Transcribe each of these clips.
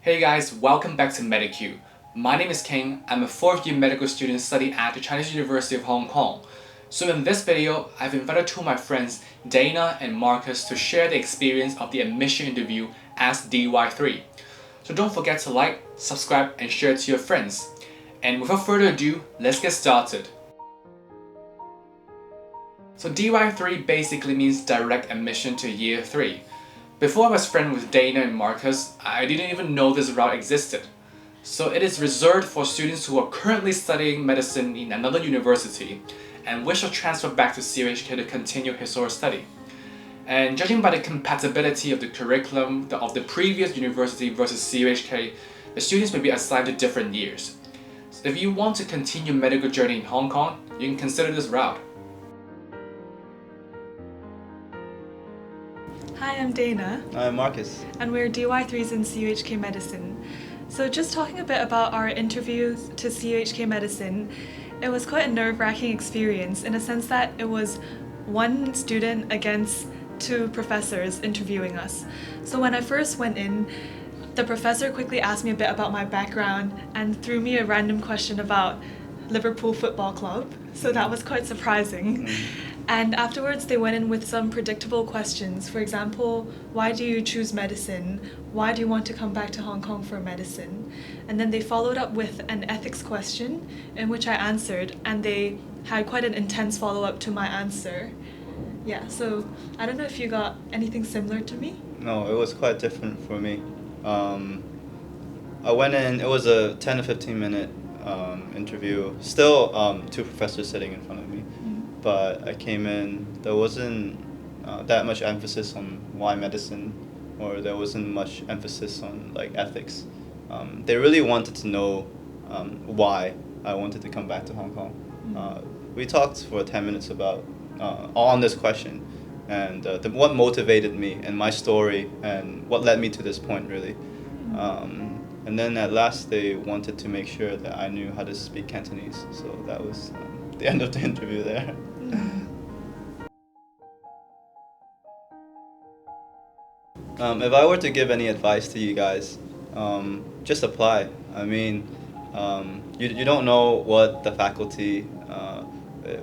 Hey guys, welcome back to MediQ. My name is King. I'm a 4th year medical student studying at the Chinese University of Hong Kong. So in this video, I've invited two of my friends, Dana and Marcus, to share the experience of the admission interview as DY3. So don't forget to like, subscribe, and share it to your friends. And without further ado, let's get started. So DY3 basically means direct admission to year 3. Before I was friends with Dana and Marcus, I didn't even know this route existed. So it is reserved for students who are currently studying medicine in another university and wish to transfer back to CUHK to continue his or her study. And judging by the compatibility of the curriculum of the previous university versus CUHK, the students may be assigned to different years. So if you want to continue your medical journey in Hong Kong, you can consider this route. Hi, I'm Dana. I'm Marcus. And we're DY3s in CUHK Medicine. So just talking a bit about our interview to CUHK Medicine, it was quite a nerve-wracking experience in a sense that it was one student against two professors interviewing us. So when I first went in, the professor quickly asked me a bit about my background and threw me a random question about Liverpool Football Club. So that was quite surprising. And afterwards they went in with some predictable questions. For example, why do you choose medicine? Why do you want to come back to Hong Kong for medicine? And then they followed up with an ethics question in which I answered, and they had quite an intense follow-up to my answer. Yeah, so I don't know if you got anything similar to me? No, it was quite different for me. I went in, it was a 10 to 15 minute interview. Still two professors sitting in front of me. But I came in, there wasn't that much emphasis on why medicine, or there wasn't much emphasis on like ethics. They really wanted to know why I wanted to come back to Hong Kong. We talked for 10 minutes about on this question and what motivated me and my story and what led me to this point really. And then at last they wanted to make sure that I knew how to speak Cantonese, so that was the end of the interview there. If I were to give any advice to you guys, just apply. I mean, you don't know what the faculty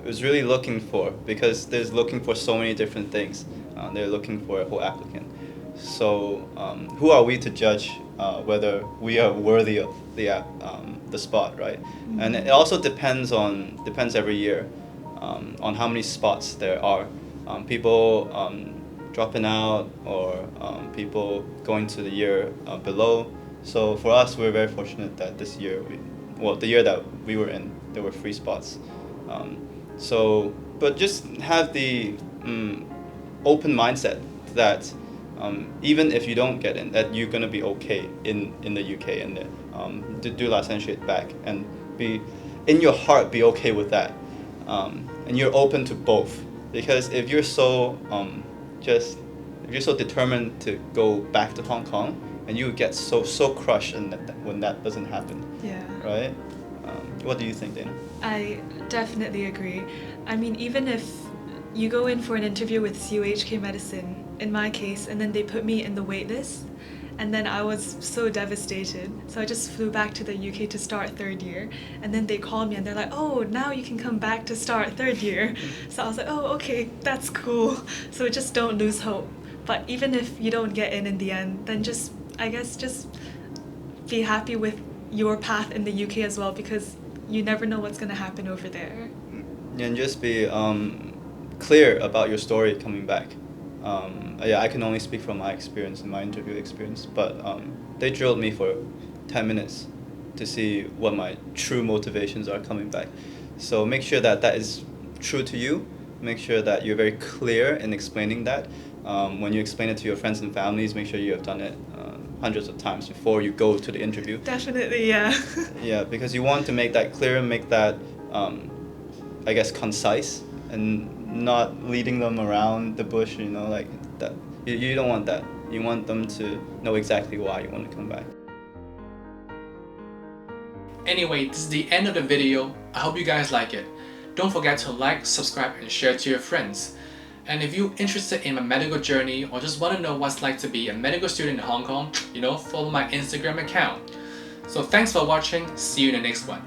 is really looking for, because they're looking for so many different things. They're looking for a whole applicant. So who are we to judge whether we are worthy of the spot, right? And it also depends every year on how many spots there are. People dropping out, or people going to the year below. So for us, we're very fortunate that this year, the year that we were in, there were 3 spots. But just have the open mindset that even if you don't get in, that you're gonna be okay in the UK, and do licentiate back, and be in your heart be okay with that, and you're open to both. Because if you're so determined to go back to Hong Kong, and you get so crushed when that doesn't happen. Yeah. Right? What do you think, Dana? I definitely agree. I mean, even if you go in for an interview with CUHK Medicine, in my case, and then they put me in the wait list, and then I was so devastated. So I just flew back to the UK to start 3rd year, and then they called me and they're like, oh, now you can come back to start 3rd year. So I was like, oh, okay, that's cool. So just don't lose hope. But even if you don't get in the end, then just be happy with your path in the UK as well, because you never know what's going to happen over there. And just be clear about your story coming back. I can only speak from my experience and my interview experience, but they drilled me for 10 minutes to see what my true motivations are coming back. So make sure that is true to you. Make sure that you're very clear in explaining that. When you explain it to your friends and families, make sure you have done it hundreds of times before you go to the interview. Definitely, yeah. Yeah, because you want to make that clear, make that, I guess, concise, and not leading them around the bush, like that. You don't want that. You want them to know exactly why you want to come back. Anyway, this is the end of the video. I hope you guys like it. Don't forget to like, subscribe, and share it to your friends. And if you're interested in my medical journey or just want to know what's like to be a medical student in Hong Kong, follow my Instagram account. So thanks for watching, see you in the next one.